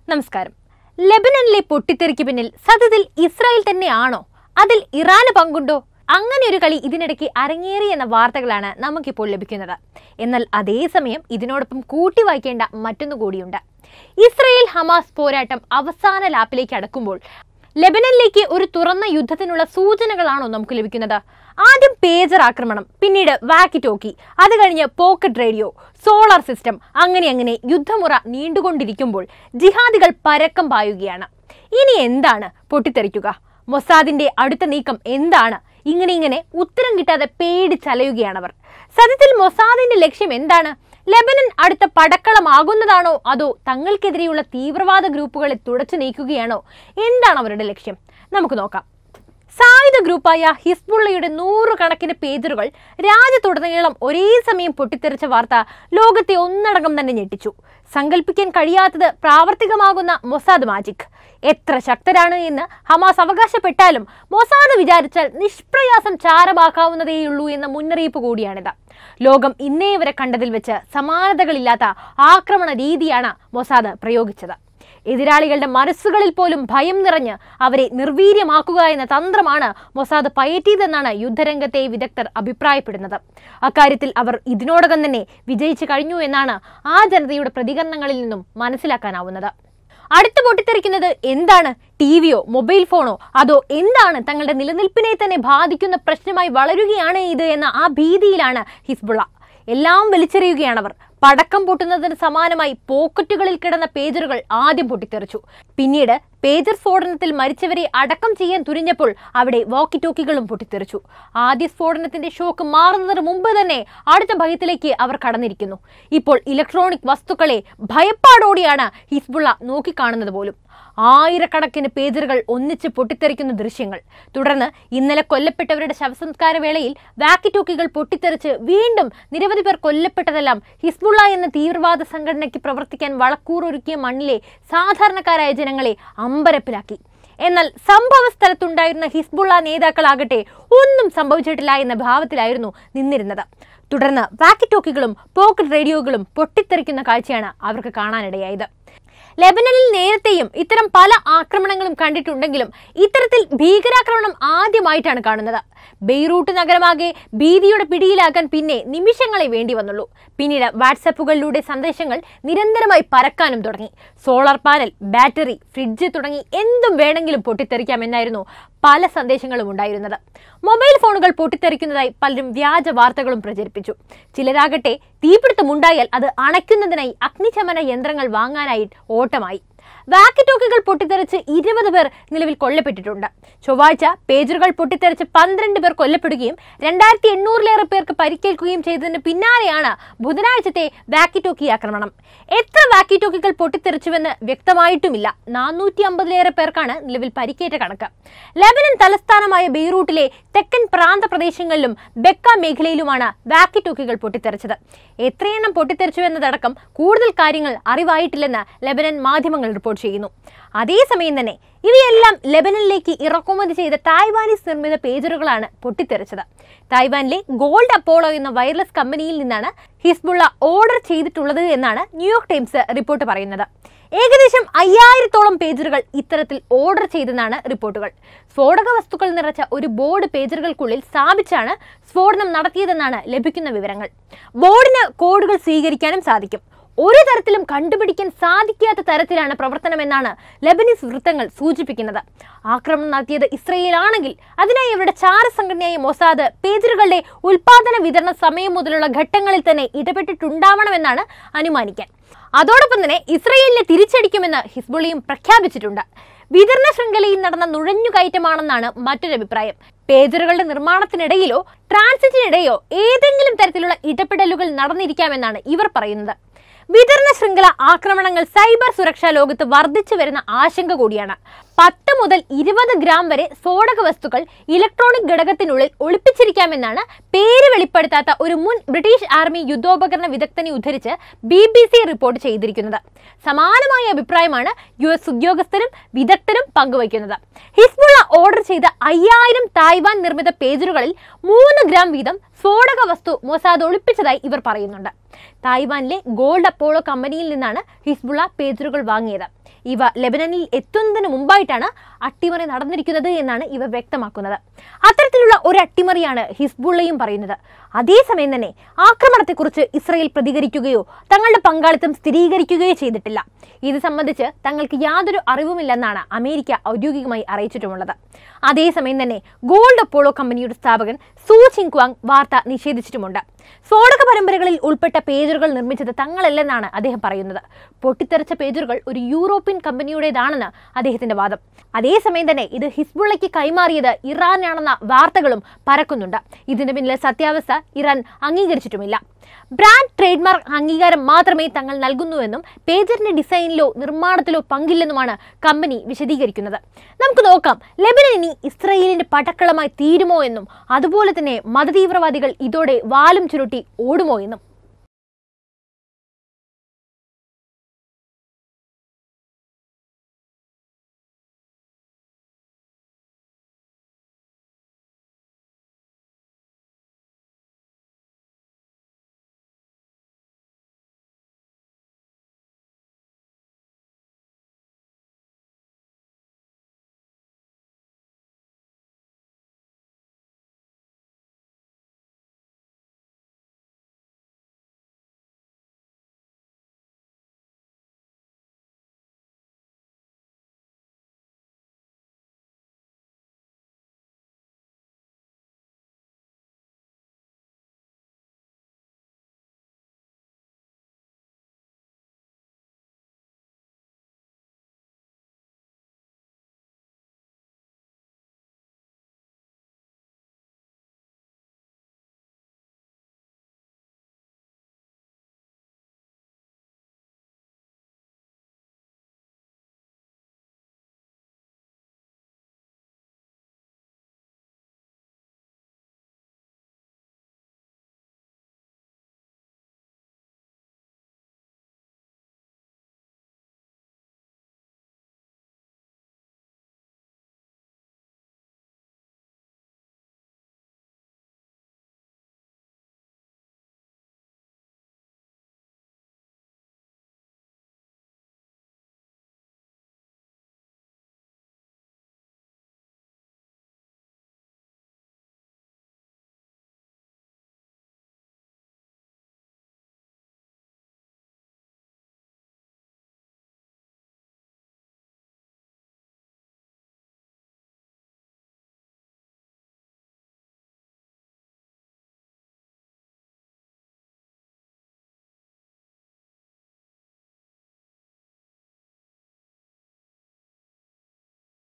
നമസ്കാരം. ലെബനനിലെ പൊട്ടിത്തെറിക്ക് പിന്നിൽ സത്യത്തിൽ ഇസ്രായേൽ തന്നെയാണോ? അതിൽ ഇറാന് പങ്കുണ്ടോ? അങ്ങനെ ഒരു കളി ഇതിനിടയ്ക്ക് അരങ്ങേറി എന്ന വാർത്തകളാണ് നമുക്കിപ്പോൾ ലഭിക്കുന്നത്. എന്നാൽ അതേസമയം ഇതിനോടൊപ്പം കൂട്ടി വായിക്കേണ്ട മറ്റൊന്നു കൂടിയുണ്ട്. ഇസ്രായേൽ ഹമാസ് പോരാട്ടം അവസാന ലാപ്പിലേക്ക് അടക്കുമ്പോൾ ലെബനനിലേക്ക് ഒരു തുറന്ന യുദ്ധത്തിനുള്ള സൂചനകളാണോ നമുക്ക് ലഭിക്കുന്നത്? ആദ്യം പേജർ ആക്രമണം, പിന്നീട് വാക്കി ടോക്കി, അത് കഴിഞ്ഞ് പോക്കറ്റ് റേഡിയോ, സോളാർ സിസ്റ്റം, അങ്ങനെ യുദ്ധമുറ നീണ്ടുകൊണ്ടിരിക്കുമ്പോൾ ജിഹാദികൾ പരക്കം പായുകയാണ്. ഇനി എന്താണ് പൊട്ടിത്തെറിക്കുക? മൊസാദിന്റെ അടുത്ത നീക്കം എന്താണ്? ഇങ്ങനെ ഉത്തരം കിട്ടാതെ പേടിച്ചലയുകയാണവർ. സത്യത്തിൽ മൊസാദിന്റെ ലക്ഷ്യം എന്താണ്? ലെബനൻ അടുത്ത പടക്കളമാകുന്നതാണോ, അതോ തങ്ങൾക്കെതിരെയുള്ള തീവ്രവാദ ഗ്രൂപ്പുകളെ തുടച്ചു നീക്കുകയാണോ? എന്താണ് അവരുടെ ലക്ഷ്യം? നമുക്ക് നോക്കാം. സായുധ ഗ്രൂപ്പായ ഹിസ്ബുള്ളയുടെ 100 കണക്കിന് പേജറുകൾ രാജ്യത്തുടനീളം ഒരേ സമയം പൊട്ടിത്തെറിച്ച വാർത്ത ലോകത്തെ ഒന്നടങ്കം തന്നെ ഞെട്ടിച്ചു. സങ്കല്പിക്കാൻ കഴിയാത്തത് പ്രാവർത്തികമാകുന്ന മൊസാദ് മാജിക്. എത്ര ശക്തരാണ് എന്ന് ഹമാസ് അവകാശപ്പെട്ടാലും മൊസാദ് വിചാരിച്ചാൽ നിഷ്പ്രയാസം ചാരമാക്കാവുന്നതേയുള്ളൂ എന്ന മുന്നറിയിപ്പ് കൂടിയാണിത്. ലോകം ഇന്നേ വരെ കണ്ടതിൽ വെച്ച് സമാനതകളില്ലാത്ത ആക്രമണ രീതിയാണ് മൊസാദ് പ്രയോഗിച്ചത്. എതിരാളികളുടെ മനസ്സുകളിൽ പോലും ഭയം നിറഞ്ഞ് അവരെ നിർവീര്യമാക്കുക എന്ന തന്ത്രമാണ് മൊസാദ് പയറ്റിയതെന്നാണ് യുദ്ധരംഗത്തെ വിദഗ്ധർ അഭിപ്രായപ്പെടുന്നത്. അക്കാര്യത്തിൽ അവർ ഇതിനോടകം തന്നെ വിജയിച്ചു കഴിഞ്ഞു എന്നാണ് ആ ജനതയുടെ പ്രതികരണങ്ങളിൽ നിന്നും മനസ്സിലാക്കാനാവുന്നത്. അടുത്ത് പൊട്ടിത്തെറിക്കുന്നത് എന്താണ്? ടിവിയോ മൊബൈൽ ഫോണോ, അതോ എന്താണ്? തങ്ങളുടെ നിലനിൽപ്പിനെ തന്നെ ബാധിക്കുന്ന പ്രശ്നമായി വളരുകയാണ് ഇത് എന്ന ആ ഭീതിയിലാണ് ഹിസ്ബുള്ള. എല്ലാം വലിച്ചെറിയുകയാണവർ. പടക്കം പൊട്ടുന്നതിന് സമാനമായി പോക്കറ്റുകളിൽ കിടന്ന പേജറുകൾ ആദ്യം പൊട്ടിത്തെറിച്ചു. പിന്നീട് പേജർ സ്ഫോടനത്തിൽ മരിച്ചവരെ അടക്കം ചെയ്യാൻ തുനിഞ്ഞപ്പോൾ അവിടെ വോക്കി ടോക്കികളും പൊട്ടിത്തെറിച്ചു. ആദ്യ സ്ഫോടനത്തിന്റെ ഷോക്ക് മാറുന്നതിന് മുമ്പ് തന്നെ അടുത്ത ഭയത്തിലേക്ക് അവർ കടന്നിരിക്കുന്നു. ഇപ്പോൾ ഇലക്ട്രോണിക് വസ്തുക്കളെ ഭയപ്പാടോടെയാണ് ഹിസ്ബുള്ള നോക്കിക്കാണുന്നത് പോലും. ആയിരക്കണക്കിന് പേജറുകൾ ഒന്നിച്ച് പൊട്ടിത്തെറിക്കുന്ന ദൃശ്യങ്ങൾ. തുടർന്ന് ഇന്നലെ കൊല്ലപ്പെട്ടവരുടെ ശവസംസ്കാര വേളയിൽ വാക്കി ടോക്കികൾ പൊട്ടിത്തെറിച്ച് വീണ്ടും നിരവധി പേർ കൊല്ലപ്പെട്ടതെല്ലാം ഹിസ്ബുള്ള എന്ന തീവ്രവാദ സംഘടനയ്ക്ക് പ്രവർത്തിക്കാൻ വളക്കൂറൊരുക്കിയ മണ്ണിലെ സാധാരണക്കാരായ ജനങ്ങളെ അമ്പരപ്പിലാക്കി. എന്നാൽ സംഭവ സ്ഥലത്തുണ്ടായിരുന്ന ഹിസ്ബുള്ള നേതാക്കളാകട്ടെ ഒന്നും സംഭവിച്ചിട്ടില്ല എന്ന ഭാവത്തിലായിരുന്നു നിന്നിരുന്നത്. തുടർന്ന് വാക്കി ടോക്കികളും പോക്കറ്റ് റേഡിയോകളും പൊട്ടിത്തെറിക്കുന്ന കാഴ്ചയാണ് അവർക്ക് കാണാനിടയായത്. ലെബനനിൽ നേരത്തെയും ഇത്തരം പല ആക്രമണങ്ങളും കണ്ടിട്ടുണ്ടെങ്കിലും ഇത്തരത്തിൽ ഭീകരാക്രമണം ആദ്യമായിട്ടാണ് കാണുന്നത്. ബെയ്റൂട്ട് നഗരമാകെ ഭീതിയുടെ പിടിയിലാക്കാൻ പിന്നെ നിമിഷങ്ങളെ വേണ്ടി വന്നുള്ളൂ. പിന്നീട് വാട്സാപ്പുകളിലൂടെ സന്ദേശങ്ങൾ നിരന്തരമായി പരക്കാനും തുടങ്ങി. സോളാർ പാനൽ, ബാറ്ററി, ഫ്രിഡ്ജ് തുടങ്ങി എന്തും വേണമെങ്കിലും പൊട്ടിത്തെറിക്കാമെന്നായിരുന്നു പല സന്ദേശങ്ങളും ഉണ്ടായിരുന്നത്. മൊബൈൽ ഫോണുകൾ പൊട്ടിത്തെറിക്കുന്നതായി പലരും വ്യാജ വാർത്തകളും പ്രചരിപ്പിച്ചു. ചിലരാകട്ടെ തീപിടുത്തമുണ്ടായാൽ അത് അണയ്ക്കുന്നതിനായി അഗ്നിശമന യന്ത്രങ്ങൾ വാങ്ങാനായി ഓട്ടമായി. വാക്കി ടോക്കികൾ പൊട്ടിത്തെറിച്ച് 20 പേർ നിലവിൽ കൊല്ലപ്പെട്ടിട്ടുണ്ട്. ചൊവ്വാഴ്ച പേജറുകൾ പൊട്ടിത്തെറിച്ച് 12 പേർ കൊല്ലപ്പെടുകയും 2800-ലേറെ പേർക്ക് പരിക്കേൽക്കുകയും ചെയ്തതിന് പിന്നാലെയാണ് ബുധനാഴ്ചത്തെ വാക്കി ടോക്കി ആക്രമണം. എത്ര വാക്കി ടോക്കികൾ പൊട്ടിത്തെറിച്ചുവെന്ന് വ്യക്തമായിട്ടുമില്ല. 450-ലേറെ പേർക്കാണ് നിലവിൽ പരിക്കേറ്റ കണക്ക്. ലെബനൻ തലസ്ഥാനമായ ബെയ്റൂട്ടിലെ തെക്കൻ പ്രാന്ത പ്രദേശങ്ങളിലും ബെക്ക മേഖലയിലുമാണ് വാക്കി ടോക്കികൾ പൊട്ടിത്തെറിച്ചത്. എത്രയെണ്ണം പൊട്ടിത്തെറിച്ചുവെന്നതടക്കം കൂടുതൽ കാര്യങ്ങൾ അറിവായിട്ടില്ലെന്ന് ലെബനൻ മാധ്യമങ്ങൾ റിപ്പോർട്ട് ചെയ്യുന്നു. അതേസമയം തന്നെ ഇവയെല്ലാം ലെബനനിലേക്ക് ഇറക്കുമതി ചെയ്ത തായ്വാനീസ് നിർമ്മിത പേജറുകളാണ് പൊട്ടിത്തെറിച്ചത്. തായ്വാനിലെ ഗോൾഡ് അപ്പോളോ എന്ന വയർലെസ് കമ്പനിയിൽ നിന്നാണ് ഹിസ്ബുള്ള ഓർഡർ ചെയ്തിട്ടുള്ളത് എന്നാണ് ന്യൂയോർക്ക് ടൈംസ് റിപ്പോർട്ട് പറയുന്നത്. ഏകദേശം 5000-ഓളം പേജറുകൾ ഇത്തരത്തിൽ ഓർഡർ ചെയ്തെന്നാണ് റിപ്പോർട്ടുകൾ. സ്ഫോടക വസ്തുക്കൾ നിറച്ച ഒരു ബോർഡ് പേജറുകൾക്കുള്ളിൽ സ്ഥാപിച്ചാണ് സ്ഫോടനം നടത്തിയതെന്നാണ് ലഭിക്കുന്ന വിവരങ്ങൾ. ബോർഡിന് കോഡുകൾ സ്വീകരിക്കാനും സാധിക്കും. ഒരു തരത്തിലും കണ്ടുപിടിക്കാൻ സാധിക്കാത്ത തരത്തിലാണ് പ്രവർത്തനമെന്നാണ് ലെബനീസ് വൃത്തങ്ങൾ സൂചിപ്പിക്കുന്നത്. ആക്രമണം നടത്തിയത് ഇസ്രയേൽ ആണെങ്കിൽ അതിനായി അവരുടെ ചാരസംഘടനയായ മൊസാദ് പേജറുകളുടെ ഉൽപാദന വിതരണ സമയം മുതലുള്ള ഘട്ടങ്ങളിൽ തന്നെ ഇടപെട്ടിട്ടുണ്ടാവണമെന്നാണ് അനുമാനിക്കാൻ. അതോടൊപ്പം തന്നെ ഇസ്രയേലിനെ തിരിച്ചടിക്കുമെന്ന് ഹിസ്ബുള്ളയും പ്രഖ്യാപിച്ചിട്ടുണ്ട്. വിതരണ ശൃംഖലയിൽ നടന്ന നുഴഞ്ഞുകയറ്റമാണെന്നാണ് മറ്റൊരു അഭിപ്രായം. പേജറുകളുടെ നിർമ്മാണത്തിനിടയിലോ ട്രാൻസിറ്റിനിടെയോ ഏതെങ്കിലും തരത്തിലുള്ള ഇടപെടലുകൾ നടന്നിരിക്കാമെന്നാണ് ഇവർ പറയുന്നത്. വിതരണ ശൃംഖല ആക്രമണങ്ങൾ സൈബർ സുരക്ഷാ ലോകത്ത് വർദ്ധിച്ചു വരുന്ന ആശങ്ക കൂടിയാണ്. 10 മുതൽ 20 ഗ്രാം വരെ സ്ഫോടക വസ്തുക്കൾ ഇലക്ട്രോണിക് ഘടകത്തിനുള്ളിൽ ഒളിപ്പിച്ചിരിക്കാമെന്നാണ് പേര് വെളിപ്പെടുത്താത്ത ഒരു മുൻ ബ്രിട്ടീഷ് ആർമി യുദ്ധോപകരണ വിദഗ്ധനെ ഉദ്ധരിച്ച് BBC റിപ്പോർട്ട് ചെയ്തിരിക്കുന്നത്. സമാനമായ അഭിപ്രായമാണ് US ഉദ്യോഗസ്ഥരും വിദഗ്ധരും പങ്കുവയ്ക്കുന്നത്. ഹിസ്ബുള്ള ഓർഡർ ചെയ്ത 5000 തായ്വാൻ നിർമ്മിത പേജറുകളിൽ 3 ഗ്രാം വീതം സ്ഫോടക വസ്തു മൊസാദ് ഒളിപ്പിച്ചതായി ഇവർ പറയുന്നുണ്ട്. തായ്വാനിലെ ഗോൾഡ് അപ്പോളോ കമ്പനിയിൽ നിന്നാണ് ഹിസ്ബുള്ള പേജറുകൾ വാങ്ങിയത്. ഇവ ലെബനനിൽ എത്തുന്നതിന് മുമ്പായിട്ടാണ് അട്ടിമറി നടന്നിരിക്കുന്നത് എന്നാണ് ഇവ വ്യക്തമാക്കുന്നത്. അത്തരത്തിലുള്ള ഒരു അട്ടിമറിയാണ് ഹിസ്ബുള്ളയും പറയുന്നത്. അതേസമയം തന്നെ ആക്രമണത്തെക്കുറിച്ച് ഇസ്രയേൽ പ്രതികരിക്കുകയോ തങ്ങളുടെ പങ്കാളിത്തം സ്ഥിരീകരിക്കുകയോ ചെയ്തിട്ടില്ല. ഇത് സംബന്ധിച്ച് തങ്ങൾക്ക് യാതൊരു അറിവുമില്ലെന്നാണ് അമേരിക്ക ഔദ്യോഗികമായി അറിയിച്ചിട്ടുമുള്ളത്. അതേസമയം തന്നെ ഗോൾഡ് അപ്പോളോ കമ്പനിയുടെ സ്ഥാപകൻ സൂ ചിങ്ക്വാങ് വാർത്ത നിഷേധിച്ചിട്ടുമുണ്ട്. സ്ഫോടക പരമ്പരകളിൽ ഉൾപ്പെട്ട പേജറുകൾ നിർമ്മിച്ചത് തങ്ങളല്ലെന്നാണ് അദ്ദേഹം പറയുന്നത്. പൊട്ടിത്തെറിച്ച പേജറുകൾ ഒരു യൂറോപ്യൻ കമ്പനിയുടേതാണെന്ന് അദ്ദേഹത്തിന്റെ വാദം. അതേസമയം തന്നെ ഇത് ഹിസ്ബുള്ളയ്ക്ക് കൈമാറിയത് ഇറാനാണെന്ന വാർത്തകളും പരക്കുന്നുണ്ട്. ഇതിന് പിന്നിലെ സത്യാവസ്ഥ ഇറാൻ അംഗീകരിച്ചിട്ടുമില്ല. ബ്രാൻഡ് ട്രേഡ്മാർക്ക് അംഗീകാരം മാത്രമേ തങ്ങൾ നൽകുന്നുവെന്നും പേജറിന്റെ ഡിസൈനിലോ നിർമ്മാണത്തിലോ പങ്കില്ലെന്നുമാണ് കമ്പനി വിശദീകരിക്കുന്നത്. നമുക്ക് നോക്കാം, ലെബനൻ ഇനി ഇസ്രയേലിന്റെ പടക്കളമായി തീരുമോ എന്നും അതുപോലെ തന്നെ മതതീവ്രവാദികൾ ഇതോടെ വാലും ചുരുട്ടി ഓടുമോ എന്നും.